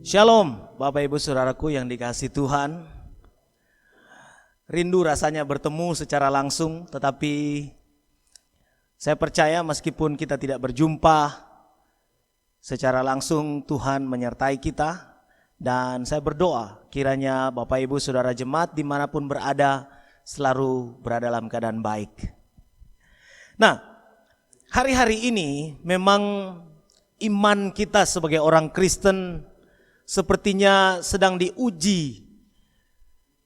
Shalom Bapak Ibu Saudaraku yang dikasihi Tuhan. Rindu rasanya bertemu secara langsung, tetapi saya percaya meskipun kita tidak berjumpa secara langsung, Tuhan menyertai kita. Dan saya berdoa kiranya Bapak Ibu Saudara jemaat dimanapun berada selalu berada dalam keadaan baik. Nah, hari-hari ini memang iman kita sebagai orang Kristen sepertinya sedang diuji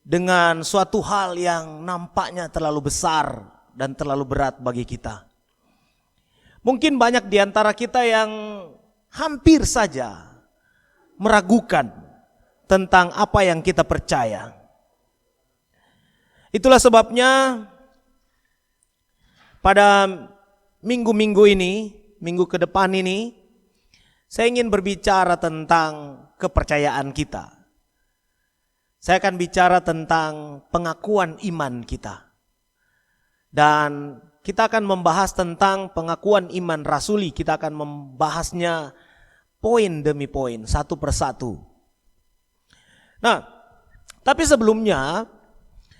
dengan suatu hal yang nampaknya terlalu besar dan terlalu berat bagi kita. Mungkin banyak di antara kita yang hampir saja meragukan tentang apa yang kita percaya. Itulah sebabnya pada minggu-minggu ini, minggu ke depan ini, saya ingin berbicara tentang kepercayaan kita. Saya akan bicara tentang pengakuan iman kita. Dan kita akan membahas tentang pengakuan iman rasuli. Kita akan membahasnya poin demi poin, satu persatu. Nah, tapi sebelumnya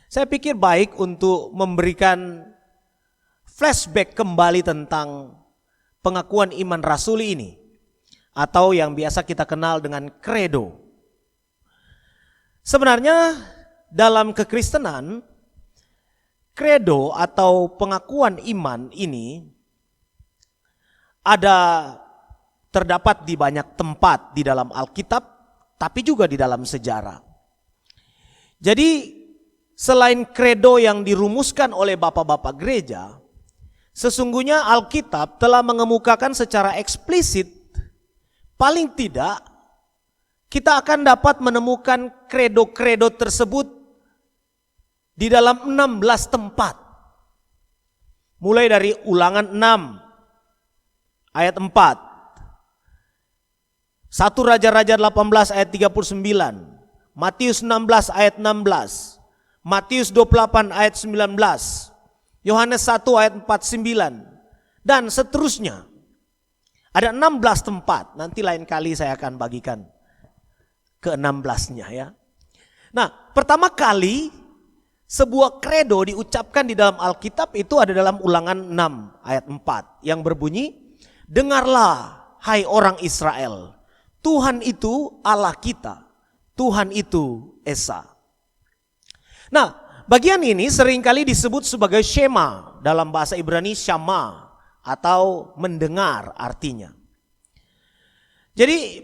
saya pikir baik untuk memberikan flashback kembali tentang pengakuan iman rasuli ini, atau yang biasa kita kenal dengan kredo. Sebenarnya dalam kekristenan, kredo atau pengakuan iman ini terdapat di banyak tempat di dalam Alkitab, tapi juga di dalam sejarah. Jadi selain kredo yang dirumuskan oleh bapak-bapak gereja, sesungguhnya Alkitab telah mengemukakan secara eksplisit, paling tidak kita akan dapat menemukan kredo-kredo tersebut di dalam 16 tempat. Mulai dari Ulangan 6 ayat 4. 1 Raja-Raja 18 ayat 39, Matius 16 ayat 16, Matius 28 ayat 19, Yohanes 1 ayat 49, dan seterusnya. Ada 16 tempat, nanti lain kali saya akan bagikan ke-16-nya ya. Nah, pertama kali sebuah kredo diucapkan di dalam Alkitab itu ada dalam Ulangan 6 ayat 4 yang berbunyi, "Dengarlah hai orang Israel, Tuhan itu Allah kita, Tuhan itu Esa." Nah, bagian ini seringkali disebut sebagai Shema, dalam bahasa Ibrani Shama, atau mendengar artinya. Jadi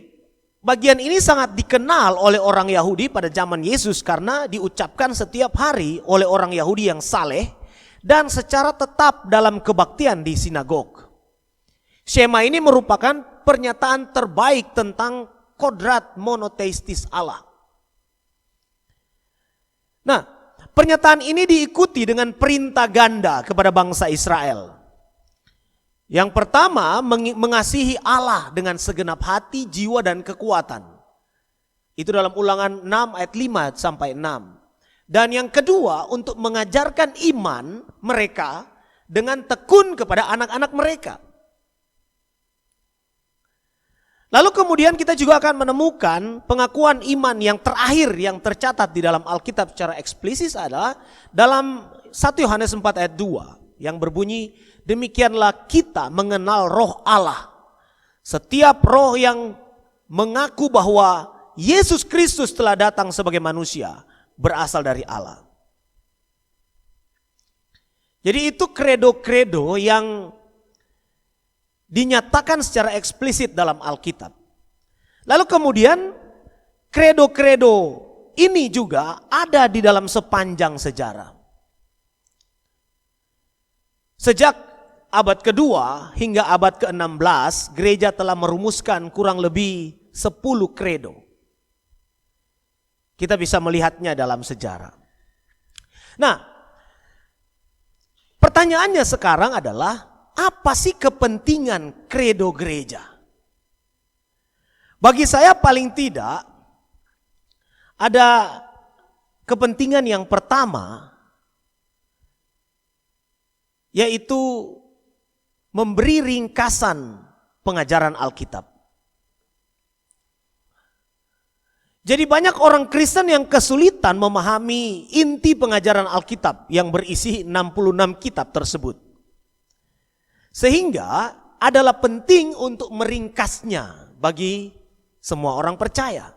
bagian ini sangat dikenal oleh orang Yahudi pada zaman Yesus karena diucapkan setiap hari oleh orang Yahudi yang saleh dan secara tetap dalam kebaktian di sinagog. Shema ini merupakan pernyataan terbaik tentang kodrat monoteistis Allah. Nah, pernyataan ini diikuti dengan perintah ganda kepada bangsa Israel. Yang pertama, mengasihi Allah dengan segenap hati, jiwa, dan kekuatan. Itu dalam Ulangan 6 ayat 5 sampai 6. Dan yang kedua, untuk mengajarkan iman mereka dengan tekun kepada anak-anak mereka. Lalu kemudian kita juga akan menemukan pengakuan iman yang terakhir yang tercatat di dalam Alkitab secara eksplisit adalah dalam 1 Yohanes 4 ayat 2 yang berbunyi, "Demikianlah kita mengenal roh Allah. Setiap roh yang mengaku bahwa Yesus Kristus telah datang sebagai manusia berasal dari Allah." Jadi itu kredo-kredo yang dinyatakan secara eksplisit dalam Alkitab. Lalu kemudian kredo-kredo ini juga ada di dalam sepanjang sejarah. Sejak abad kedua hingga abad ke-16, gereja telah merumuskan kurang lebih 10 kredo. Kita bisa melihatnya dalam sejarah. Nah, pertanyaannya sekarang adalah, apa sih kepentingan kredo gereja? Bagi saya paling tidak ada kepentingan yang pertama, yaitu memberi ringkasan pengajaran Alkitab. Jadi banyak orang Kristen yang kesulitan memahami inti pengajaran Alkitab yang berisi 66 kitab tersebut. Sehingga adalah penting untuk meringkasnya bagi semua orang percaya.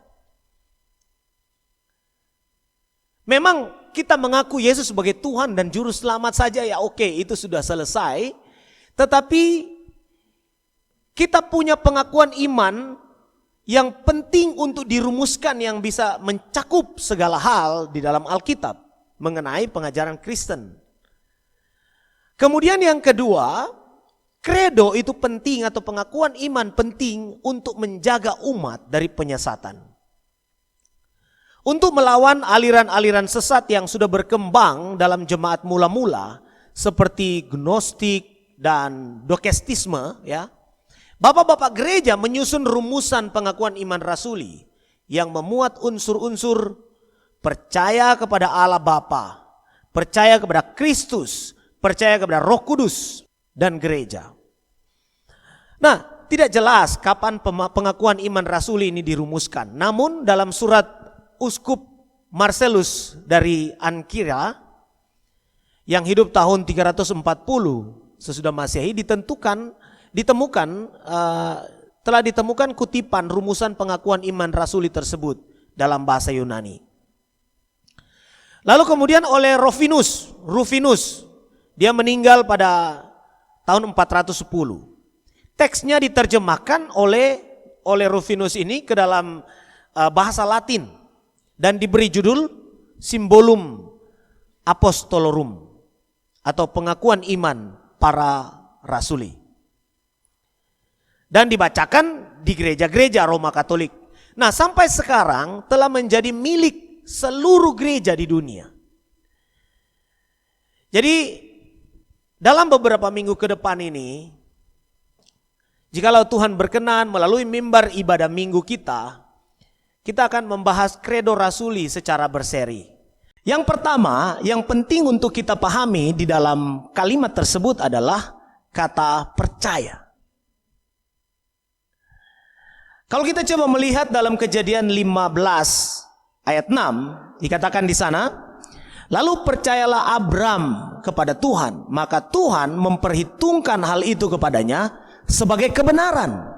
Memang kita mengaku Yesus sebagai Tuhan dan Juru Selamat saja ya oke, itu sudah selesai. Tetapi kita punya pengakuan iman yang penting untuk dirumuskan yang bisa mencakup segala hal di dalam Alkitab mengenai pengajaran Kristen. Kemudian yang kedua, kredo itu penting atau pengakuan iman penting untuk menjaga umat dari penyesatan. Untuk melawan aliran-aliran sesat yang sudah berkembang dalam jemaat mula-mula seperti gnostik dan dokestisme ya. Bapak-bapak gereja menyusun rumusan pengakuan iman rasuli yang memuat unsur-unsur percaya kepada Allah Bapa, percaya kepada Kristus, percaya kepada Roh Kudus dan gereja. Nah, tidak jelas kapan pengakuan iman rasuli ini dirumuskan. Namun dalam surat Uskup Marcellus dari Ancyra yang hidup tahun 340 sesudah Masehi telah ditemukan kutipan rumusan pengakuan iman rasuli tersebut dalam bahasa Yunani. Lalu kemudian oleh Rufinus, dia meninggal pada tahun 410. Teksnya diterjemahkan oleh Rufinus ini ke dalam bahasa Latin dan diberi judul Symbolum Apostolorum atau pengakuan iman para rasuli. Dan dibacakan di gereja-gereja Roma Katolik. Nah, sampai sekarang telah menjadi milik seluruh gereja di dunia. Jadi dalam beberapa minggu ke depan ini, jikalau Tuhan berkenan melalui mimbar ibadah minggu kita akan membahas kredo rasuli secara berseri. Yang pertama, yang penting untuk kita pahami di dalam kalimat tersebut adalah kata percaya. Kalau kita coba melihat dalam Kejadian 15 ayat 6, dikatakan di sana, lalu percayalah Abram kepada Tuhan, maka Tuhan memperhitungkan hal itu kepadanya sebagai kebenaran.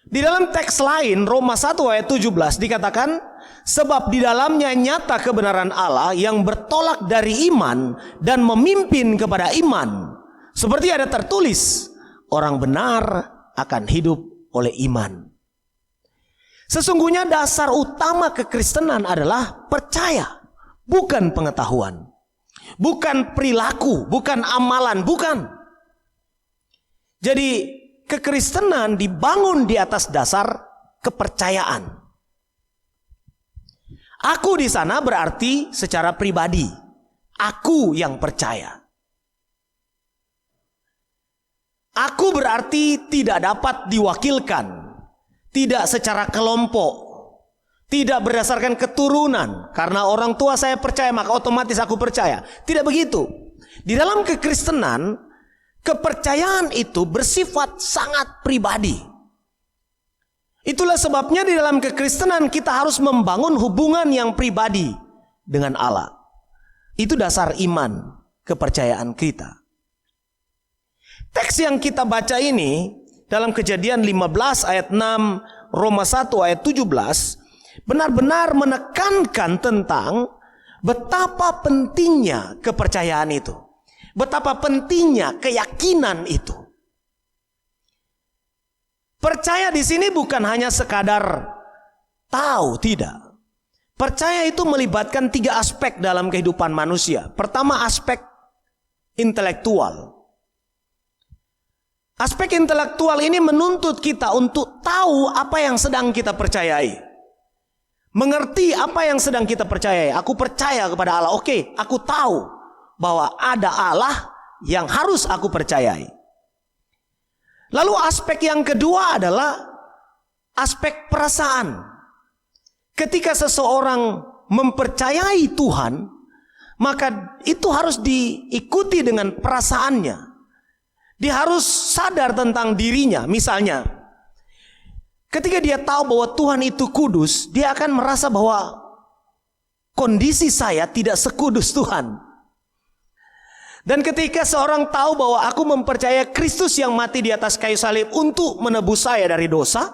Di dalam teks lain, Roma 1 ayat 17 dikatakan, sebab di dalamnya nyata kebenaran Allah yang bertolak dari iman dan memimpin kepada iman. Seperti ada tertulis, orang benar akan hidup oleh iman. Sesungguhnya dasar utama kekristenan adalah percaya, bukan pengetahuan, bukan perilaku, bukan amalan, bukan. Jadi kekristenan dibangun di atas dasar kepercayaan. Aku di sana berarti secara pribadi, aku yang percaya. Aku berarti tidak dapat diwakilkan, tidak secara kelompok, tidak berdasarkan keturunan. Karena orang tua saya percaya maka otomatis aku percaya. Tidak begitu. Di dalam kekristenan, kepercayaan itu bersifat sangat pribadi. Itulah sebabnya di dalam kekristenan kita harus membangun hubungan yang pribadi dengan Allah. Itu dasar iman, kepercayaan kita. Teks yang kita baca ini dalam Kejadian 15 ayat 6, Roma 1 ayat 17 benar-benar menekankan tentang betapa pentingnya kepercayaan itu. Betapa pentingnya keyakinan itu. Percaya di sini bukan hanya sekadar tahu, tidak. Percaya itu melibatkan 3 aspek dalam kehidupan manusia. Pertama, aspek intelektual. Aspek intelektual ini menuntut kita untuk tahu apa yang sedang kita percayai. Mengerti apa yang sedang kita percayai. Aku percaya kepada Allah. Oke, aku tahu bahwa ada Allah yang harus aku percayai. Lalu aspek yang kedua adalah aspek perasaan. Ketika seseorang mempercayai Tuhan, maka itu harus diikuti dengan perasaannya. Dia harus sadar tentang dirinya. Misalnya, ketika dia tahu bahwa Tuhan itu kudus, dia akan merasa bahwa kondisi saya tidak sekudus Tuhan. Dan ketika seorang tahu bahwa aku mempercayai Kristus yang mati di atas kayu salib untuk menebus saya dari dosa,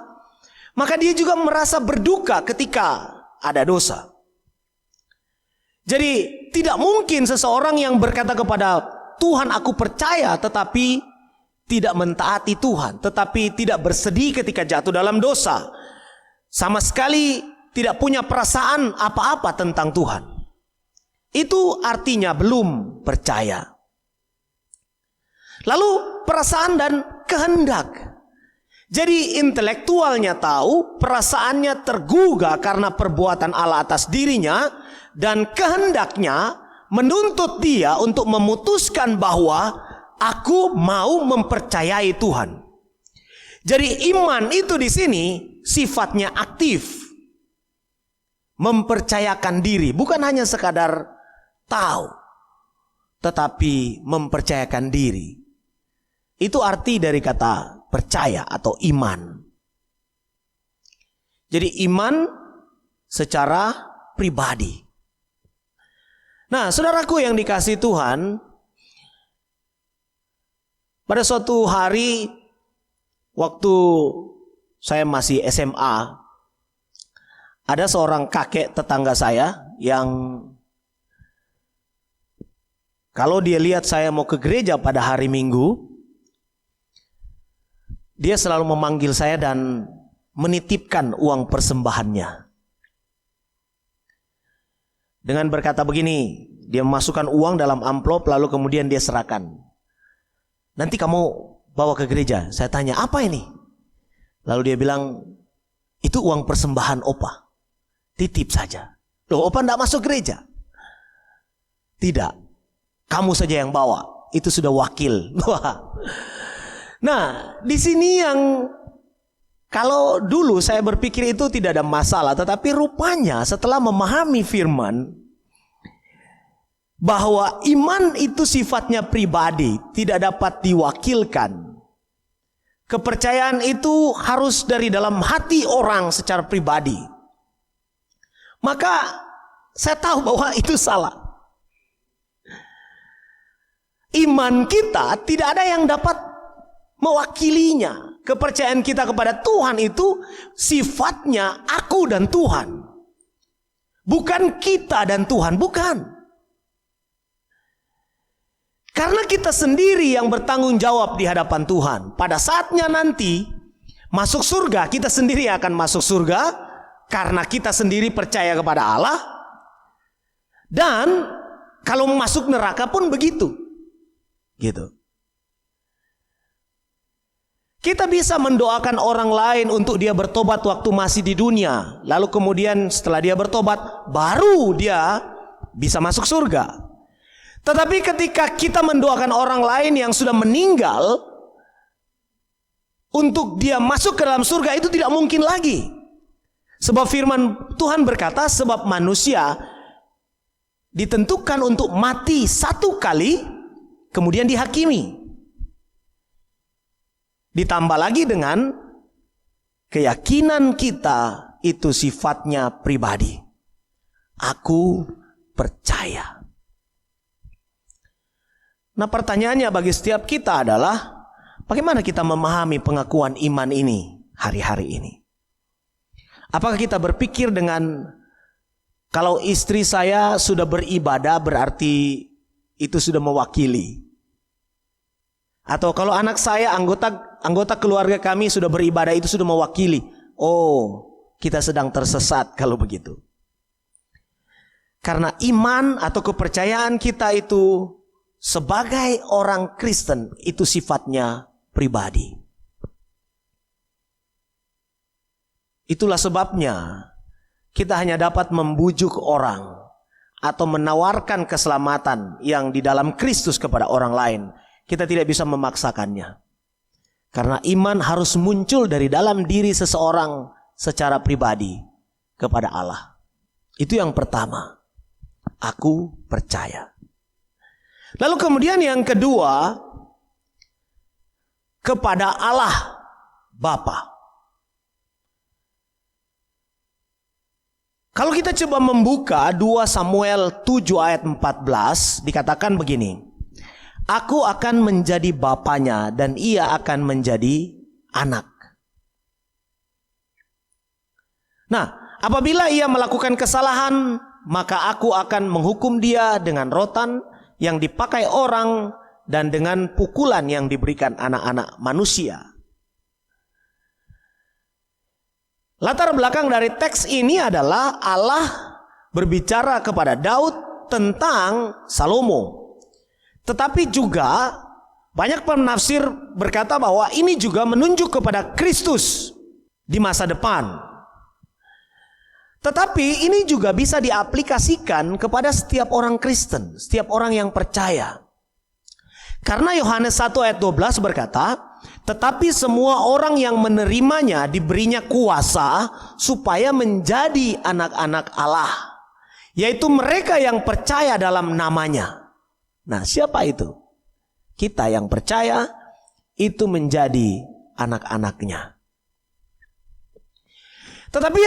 maka dia juga merasa berduka ketika ada dosa. Jadi tidak mungkin seseorang yang berkata kepada Tuhan aku percaya tetapi tidak mentaati Tuhan, tetapi tidak bersedih ketika jatuh dalam dosa, sama sekali tidak punya perasaan apa-apa tentang Tuhan, itu artinya belum percaya. Lalu perasaan dan kehendak. Jadi intelektualnya tahu, perasaannya tergugah karena perbuatan Allah atas dirinya, dan kehendaknya menuntut dia untuk memutuskan bahwa aku mau mempercayai Tuhan. Jadi iman itu di sini sifatnya aktif. Mempercayakan diri, bukan hanya sekadar tahu, tetapi mempercayakan diri. Itu arti dari kata percaya atau iman. Jadi iman secara pribadi. Nah, saudaraku yang dikasihi Tuhan, pada suatu hari waktu saya masih SMA, ada seorang kakek tetangga saya yang kalau dia lihat saya mau ke gereja pada hari Minggu, dia selalu memanggil saya dan menitipkan uang persembahannya. Dengan berkata begini, dia memasukkan uang dalam amplop lalu kemudian dia serahkan. Nanti kamu bawa ke gereja. Saya tanya, apa ini? Lalu dia bilang, itu uang persembahan opa. Titip saja. Loh, opa tidak masuk gereja? Tidak. Kamu saja yang bawa. Itu sudah wakil. Nah, di sini yang kalau dulu saya berpikir itu tidak ada masalah, tetapi rupanya setelah memahami firman bahwa iman itu sifatnya pribadi, tidak dapat diwakilkan. Kepercayaan itu harus dari dalam hati orang secara pribadi. Maka saya tahu bahwa itu salah. Iman kita tidak ada yang dapat mewakilinya. Kepercayaan kita kepada Tuhan itu sifatnya aku dan Tuhan. Bukan kita dan Tuhan, bukan. Karena kita sendiri yang bertanggung jawab di hadapan Tuhan. Pada saatnya nanti masuk surga, kita sendiri akan masuk surga karena kita sendiri percaya kepada Allah. Dan kalau masuk neraka pun begitu. Gitu. Kita bisa mendoakan orang lain untuk dia bertobat waktu masih di dunia. Lalu kemudian setelah dia bertobat, baru dia bisa masuk surga. Tetapi ketika kita mendoakan orang lain yang sudah meninggal untuk dia masuk ke dalam surga, itu tidak mungkin lagi. Sebab firman Tuhan berkata, sebab manusia ditentukan untuk mati satu kali, kemudian dihakimi. Ditambah lagi dengan keyakinan kita itu sifatnya pribadi. Aku percaya. Nah, pertanyaannya bagi setiap kita adalah bagaimana kita memahami pengakuan iman ini hari-hari ini? Apakah kita berpikir dengan kalau istri saya sudah beribadah berarti itu sudah mewakili? Atau kalau anak saya anggota keluarga kami sudah beribadah itu sudah mewakili? Oh, kita sedang tersesat kalau begitu. Karena iman atau kepercayaan kita itu sebagai orang Kristen itu sifatnya pribadi. Itulah sebabnya kita hanya dapat membujuk orang atau menawarkan keselamatan yang di dalam Kristus kepada orang lain. Kita tidak bisa memaksakannya. Karena iman harus muncul dari dalam diri seseorang secara pribadi kepada Allah. Itu yang pertama. Aku percaya. Lalu kemudian yang kedua, kepada Allah Bapa. Kalau kita coba membuka 2 Samuel 7 ayat 14, dikatakan begini. Aku akan menjadi bapanya dan ia akan menjadi anak. Nah, apabila ia melakukan kesalahan, maka aku akan menghukum dia dengan rotan yang dipakai orang dan dengan pukulan yang diberikan anak-anak manusia. Latar belakang dari teks ini adalah Allah berbicara kepada Daud tentang Salomo. Tetapi juga banyak penafsir berkata bahwa ini juga menunjuk kepada Kristus di masa depan. Tetapi ini juga bisa diaplikasikan kepada setiap orang Kristen, setiap orang yang percaya. Karena Yohanes 1 ayat 12 berkata, tetapi semua orang yang menerimanya diberinya kuasa supaya menjadi anak-anak Allah, yaitu mereka yang percaya dalam namanya. Nah, siapa itu? Kita yang percaya itu menjadi anak-anaknya. Tetapi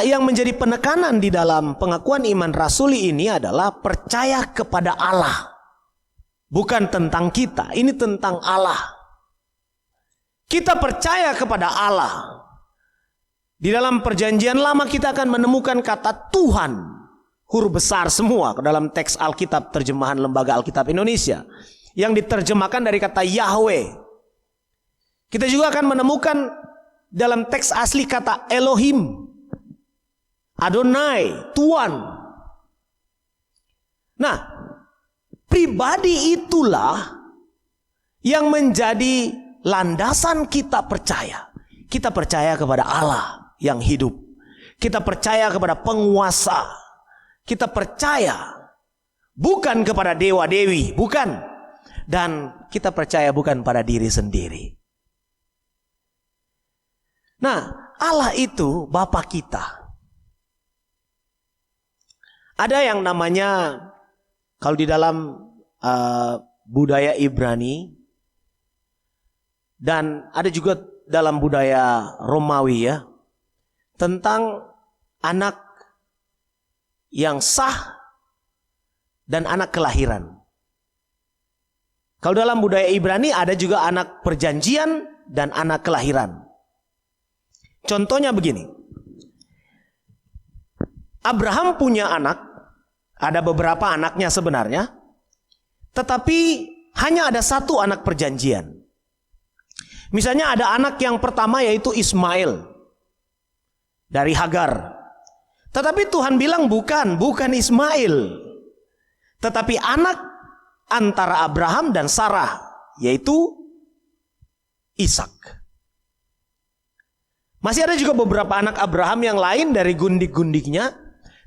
yang menjadi penekanan di dalam pengakuan iman rasuli ini adalah percaya kepada Allah. Bukan tentang kita, ini tentang Allah. Kita percaya kepada Allah. Di dalam perjanjian lama kita akan menemukan kata Tuhan, huruf besar semua dalam teks Alkitab terjemahan Lembaga Alkitab Indonesia, yang diterjemahkan dari kata Yahweh. Kita juga akan menemukan dalam teks asli kata Elohim, Adonai, Tuhan. Nah, pribadi itulah yang menjadi landasan kita percaya. Kita percaya kepada Allah yang hidup. Kita percaya kepada penguasa. Kita percaya bukan kepada dewa-dewi, bukan. Dan kita percaya bukan pada diri sendiri. Nah, Allah itu Bapa kita. Ada yang namanya, kalau di dalam budaya Ibrani, dan ada juga dalam budaya Romawi ya, tentang anak yang sah dan anak kelahiran. Kalau dalam budaya Ibrani ada juga anak perjanjian dan anak kelahiran. Contohnya begini. Abraham punya anak, ada beberapa anaknya sebenarnya, tetapi hanya ada satu anak perjanjian. Misalnya ada anak yang pertama yaitu Ismail dari Hagar. Tetapi Tuhan bilang bukan Ismail, tetapi anak antara Abraham dan Sarah, yaitu Ishak. Masih ada juga beberapa anak Abraham yang lain dari gundik-gundiknya,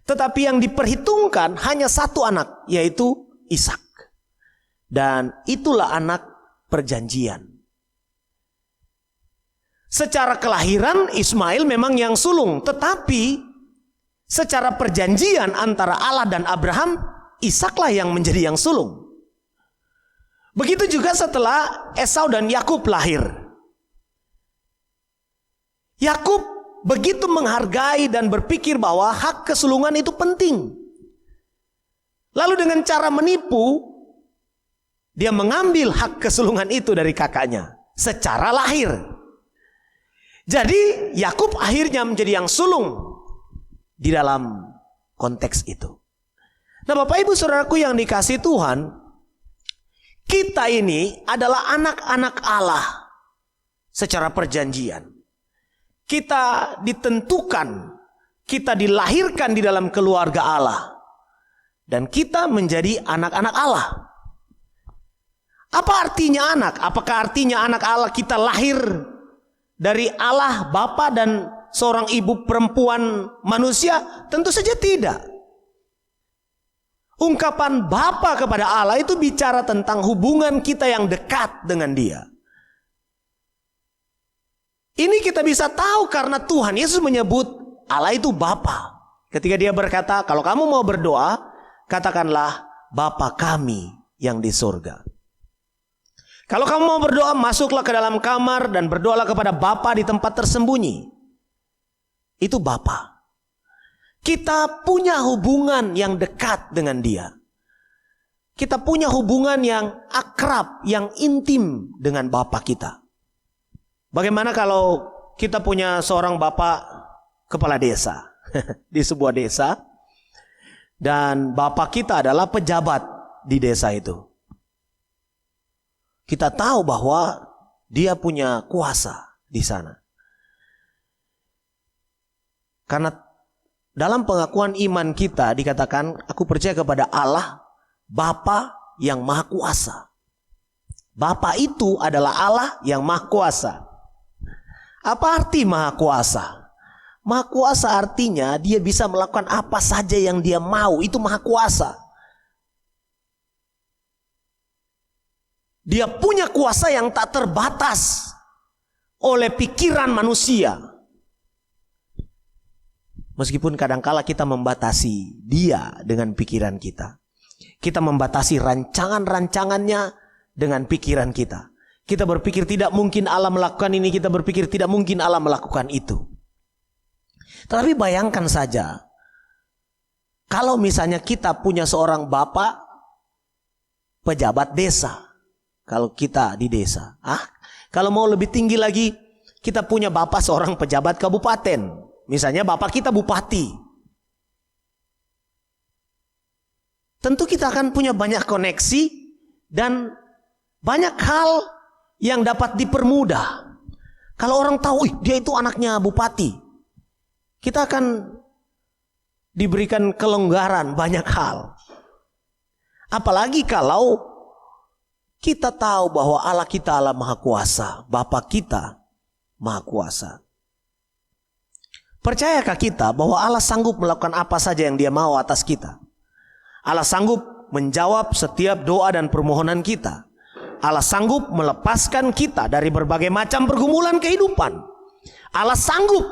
tetapi yang diperhitungkan hanya satu anak, yaitu Ishak. Dan itulah anak perjanjian. Secara kelahiran Ismail memang yang sulung, tetapi secara perjanjian antara Allah dan Abraham, Ishaklah yang menjadi yang sulung. Begitu juga setelah Esau dan Yakub lahir. Yakub begitu menghargai dan berpikir bahwa hak kesulungan itu penting. Lalu dengan cara menipu, dia mengambil hak kesulungan itu dari kakaknya secara lahir. Jadi Yakub akhirnya menjadi yang sulung di dalam konteks itu. Nah, Bapak Ibu Saudaraku yang dikasihi Tuhan, kita ini adalah anak-anak Allah secara perjanjian. Kita ditentukan, kita dilahirkan di dalam keluarga Allah, dan kita menjadi anak-anak Allah. Apa artinya anak? Apakah artinya anak Allah kita lahir dari Allah Bapa dan seorang ibu perempuan manusia? Tentu saja tidak. Ungkapan Bapa kepada Allah itu bicara tentang hubungan kita yang dekat dengan Dia. Ini kita bisa tahu karena Tuhan Yesus menyebut Allah itu Bapa. Ketika Dia berkata, kalau kamu mau berdoa, katakanlah Bapa kami yang di surga. Kalau kamu mau berdoa, masuklah ke dalam kamar dan berdoalah kepada Bapa di tempat tersembunyi. Itu Bapa. Kita punya hubungan yang dekat dengan Dia. Kita punya hubungan yang akrab, yang intim dengan Bapa kita. Bagaimana kalau kita punya seorang bapak kepala desa di sebuah desa, dan bapak kita adalah pejabat di desa itu. Kita tahu bahwa dia punya kuasa di sana. Karena dalam pengakuan iman kita dikatakan, aku percaya kepada Allah, Bapa yang Maha Kuasa. Bapa itu adalah Allah yang Maha Kuasa. Apa arti Maha Kuasa? Maha Kuasa artinya dia bisa melakukan apa saja yang dia mau. Itu Maha Kuasa. Dia punya kuasa yang tak terbatas oleh pikiran manusia. Meskipun kadangkala kita membatasi dia dengan pikiran kita. Kita membatasi rancangan-rancangannya dengan pikiran kita. Kita berpikir tidak mungkin Allah melakukan ini, kita berpikir tidak mungkin Allah melakukan itu. Tetapi bayangkan saja, kalau misalnya kita punya seorang bapak pejabat desa. Kalau kita di desa, kalau mau lebih tinggi lagi, kita punya bapak seorang pejabat kabupaten. Misalnya bapak kita bupati. Tentu kita akan punya banyak koneksi dan banyak hal yang dapat dipermudah. Kalau orang tahu, dia itu anaknya bupati, kita akan diberikan kelonggaran banyak hal. Apalagi kalau kita tahu bahwa Allah kita Allah Maha Kuasa, Bapa kita Maha Kuasa. Percayakah kita bahwa Allah sanggup melakukan apa saja yang Dia mau atas kita? Allah sanggup menjawab setiap doa dan permohonan kita. Allah sanggup melepaskan kita dari berbagai macam pergumulan kehidupan. Allah sanggup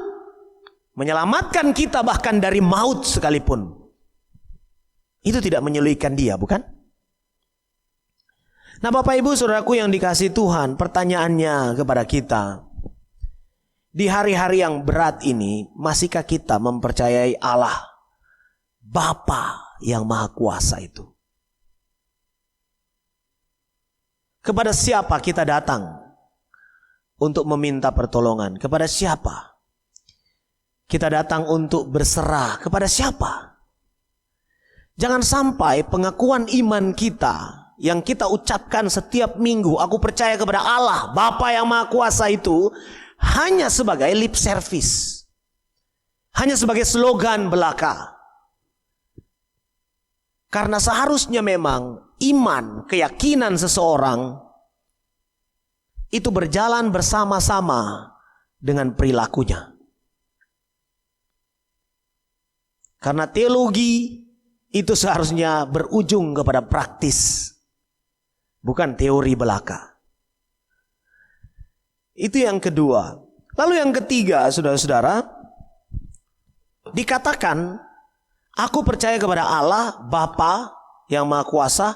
menyelamatkan kita bahkan dari maut sekalipun. Itu tidak menyulitkan Dia, bukan? Nah, Bapak Ibu Saudaraku yang dikasihi Tuhan, pertanyaannya kepada kita, di hari-hari yang berat ini, masihkah kita mempercayai Allah, Bapa yang Maha Kuasa itu? Kepada siapa kita datang untuk meminta pertolongan? Kepada siapa? Kita datang untuk berserah kepada siapa? Jangan sampai pengakuan iman kita yang kita ucapkan setiap minggu, aku percaya kepada Allah, Bapa yang Maha Kuasa itu, hanya sebagai lip service. Hanya sebagai slogan belaka. Karena seharusnya memang iman, keyakinan seseorang itu berjalan bersama-sama dengan perilakunya. Karena teologi itu seharusnya berujung kepada praktis, bukan teori belaka. Itu yang kedua. Lalu yang ketiga, saudara-saudara, dikatakan, aku percaya kepada Allah, Bapa yang Maha Kuasa,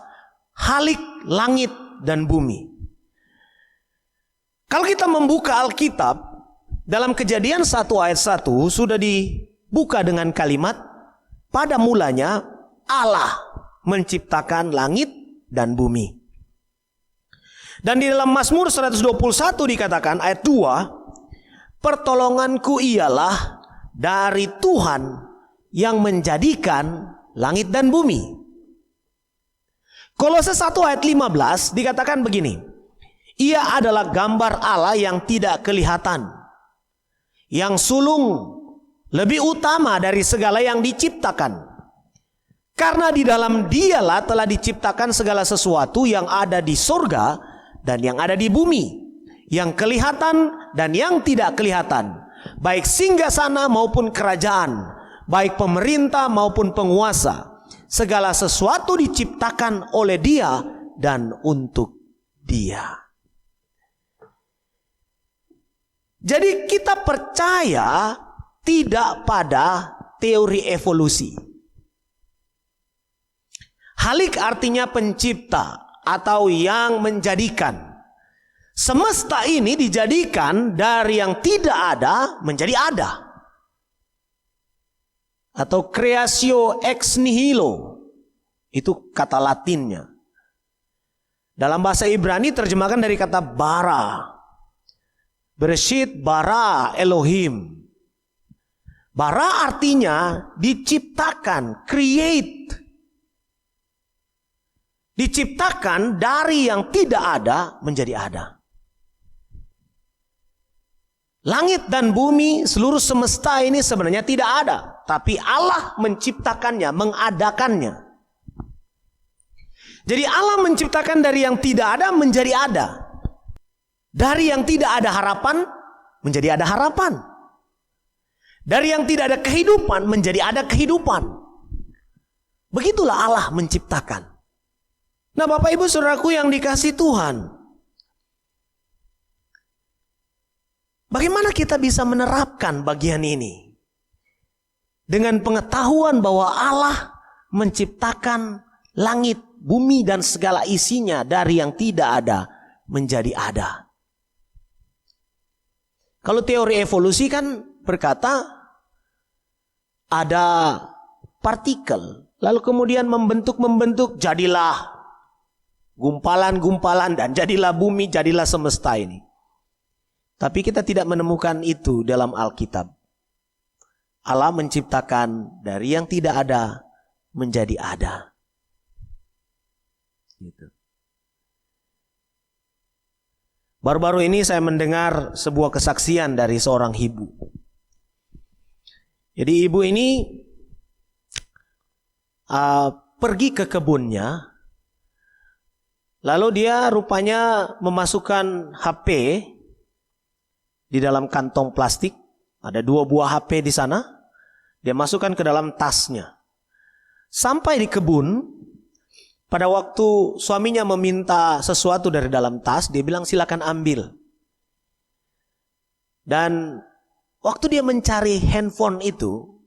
Khalik langit dan bumi. Kalau kita membuka Alkitab, dalam Kejadian 1 ayat 1 sudah dibuka dengan kalimat, pada mulanya Allah menciptakan langit dan bumi. Dan di dalam Mazmur 121 dikatakan ayat 2, pertolonganku ialah dari Tuhan yang menjadikan langit dan bumi. Kolose 1 ayat 15 dikatakan begini, ia adalah gambar Allah yang tidak kelihatan, yang sulung lebih utama dari segala yang diciptakan. Karena di dalam Dialah telah diciptakan segala sesuatu yang ada di surga dan yang ada di bumi, yang kelihatan dan yang tidak kelihatan, baik singgasana maupun kerajaan, baik pemerintah maupun penguasa. Segala sesuatu diciptakan oleh Dia dan untuk Dia. Jadi kita percaya tidak pada teori evolusi. Khalik artinya pencipta atau yang menjadikan. Semesta ini dijadikan dari yang tidak ada menjadi ada. atau creatio ex nihilo. Itu kata Latinnya. Dalam bahasa Ibrani terjemahkan dari kata bara. Bereshit bara Elohim. Bara artinya diciptakan, create. Diciptakan dari yang tidak ada menjadi ada. Langit dan bumi, seluruh semesta ini sebenarnya tidak ada, tapi Allah menciptakannya, mengadakannya. Jadi Allah menciptakan dari yang tidak ada menjadi ada. Dari yang tidak ada harapan menjadi ada harapan. Dari yang tidak ada kehidupan menjadi ada kehidupan. Begitulah Allah menciptakan. Nah, Bapak Ibu Saudaraku yang dikasihi Tuhan, bagaimana kita bisa menerapkan bagian ini? Dengan pengetahuan bahwa Allah menciptakan langit, bumi dan segala isinya dari yang tidak ada menjadi ada. Kalau teori evolusi kan berkata ada partikel, lalu kemudian membentuk jadilah gumpalan-gumpalan dan jadilah bumi, jadilah semesta ini. Tapi kita tidak menemukan itu dalam Alkitab. Allah menciptakan dari yang tidak ada menjadi ada. Gitu. Baru-baru ini saya mendengar sebuah kesaksian dari seorang ibu. Jadi ibu ini pergi ke kebunnya. Lalu dia rupanya memasukkan HP di dalam kantong plastik. Ada 2 buah HP di sana. Dia masukkan ke dalam tasnya. Sampai di kebun, pada waktu suaminya meminta sesuatu dari dalam tas, dia bilang silakan ambil. Dan waktu dia mencari handphone itu,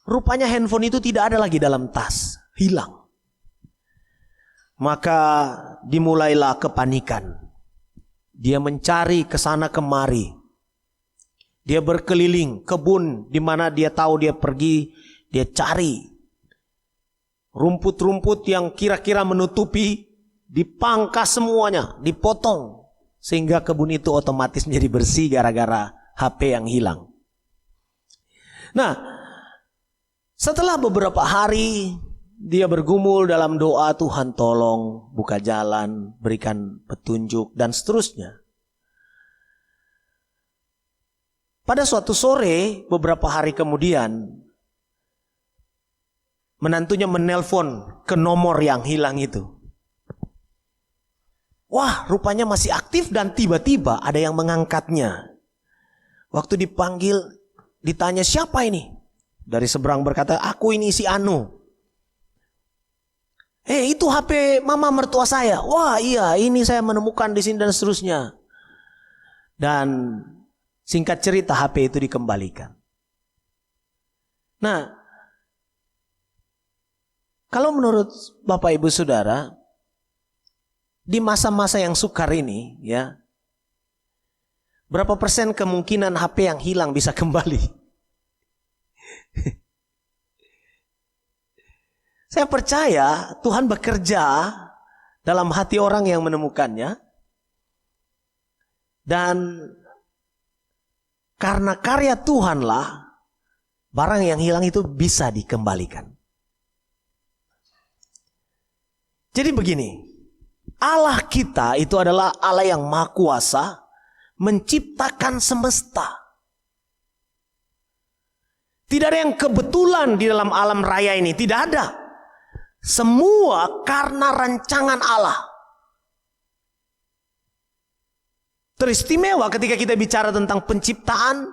rupanya handphone itu tidak ada lagi dalam tas, hilang. Maka dimulailah kepanikan. Dia mencari ke sana kemari. Dia berkeliling kebun di mana dia tahu dia pergi, dia cari rumput-rumput yang kira-kira menutupi, dipangkas semuanya, dipotong sehingga kebun itu otomatis menjadi bersih gara-gara HP yang hilang. Nah, setelah beberapa hari dia bergumul dalam doa, Tuhan tolong buka jalan, berikan petunjuk dan seterusnya. Pada suatu sore beberapa hari kemudian, menantunya menelpon ke nomor yang hilang itu. Wah, rupanya masih aktif dan tiba-tiba ada yang mengangkatnya. Waktu dipanggil, ditanya siapa ini? Dari seberang berkata, aku ini si Anu. Itu HP mama mertua saya. Wah iya, ini saya menemukan di sini dan seterusnya. Dan singkat cerita HP itu dikembalikan. Nah, kalau menurut Bapak Ibu Saudara, di masa-masa yang sukar ini, ya, berapa persen kemungkinan HP yang hilang bisa kembali? Saya percaya Tuhan bekerja dalam hati orang yang menemukannya. Dan karena karya Tuhanlah barang yang hilang itu bisa dikembalikan. Jadi begini, Allah kita itu adalah Allah yang Maha Kuasa, menciptakan semesta. Tidak ada yang kebetulan di dalam alam raya ini, tidak ada. Semua karena rancangan Allah. Teristimewa ketika kita bicara tentang penciptaan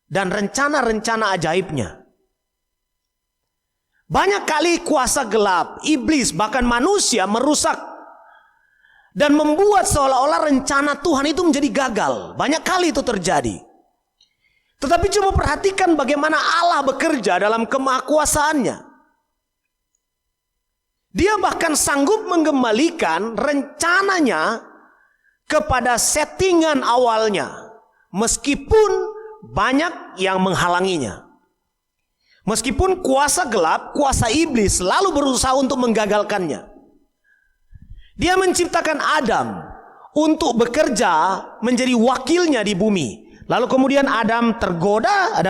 dan rencana-rencana ajaibnya. Banyak kali kuasa gelap, iblis, bahkan manusia merusak dan membuat seolah-olah rencana Tuhan itu menjadi gagal. Banyak kali itu terjadi. Tetapi coba perhatikan bagaimana Allah bekerja dalam kemahakuasaannya. Dia bahkan sanggup mengembalikan rencananya kepada settingan awalnya, meskipun banyak yang menghalanginya. Meskipun kuasa gelap, kuasa iblis selalu berusaha untuk menggagalkannya. Dia menciptakan Adam untuk bekerja menjadi wakilnya di bumi. Lalu kemudian Adam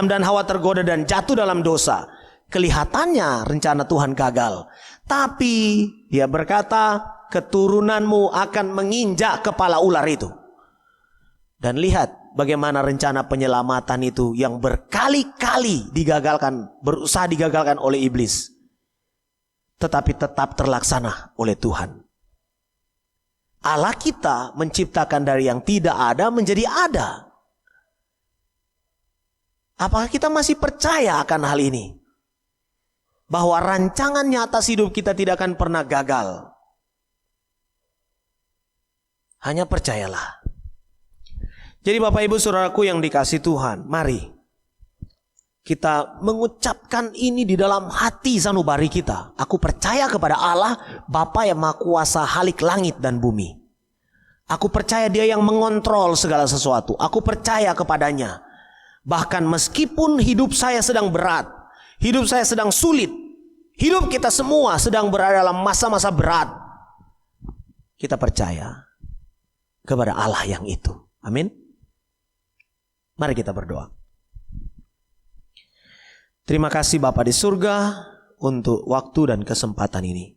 dan Hawa tergoda dan jatuh dalam dosa. Kelihatannya rencana Tuhan gagal. Tapi dia berkata, keturunanmu akan menginjak kepala ular itu. Dan lihat bagaimana rencana penyelamatan itu yang berkali-kali berusaha digagalkan oleh iblis. Tetapi tetap terlaksana oleh Tuhan. Allah kita menciptakan dari yang tidak ada menjadi ada. Apakah kita masih percaya akan hal ini? Bahwa rancangannya atas hidup kita tidak akan pernah gagal. Hanya percayalah. Jadi Bapak Ibu Saudaraku yang dikasihi Tuhan, mari kita mengucapkan ini di dalam hati sanubari kita. Aku percaya kepada Allah, Bapa yang Maha Kuasa halik langit dan bumi. Aku percaya Dia yang mengontrol segala sesuatu. Aku percaya kepadanya. Bahkan meskipun hidup saya sedang berat, hidup saya sedang sulit, hidup kita semua sedang berada dalam masa-masa berat, kita percaya kepada Allah yang itu. Amin. Mari kita berdoa. Terima kasih Bapa di surga untuk waktu dan kesempatan ini.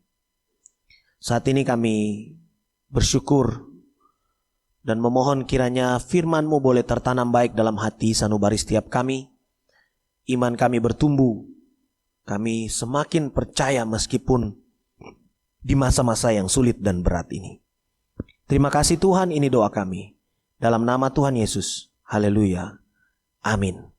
Saat ini kami bersyukur dan memohon kiranya firman-Mu boleh tertanam baik dalam hati sanubari setiap kami. Iman kami bertumbuh. Kami semakin percaya meskipun di masa-masa yang sulit dan berat ini. Terima kasih Tuhan, ini doa kami. Dalam nama Tuhan Yesus. Haleluya. Amin.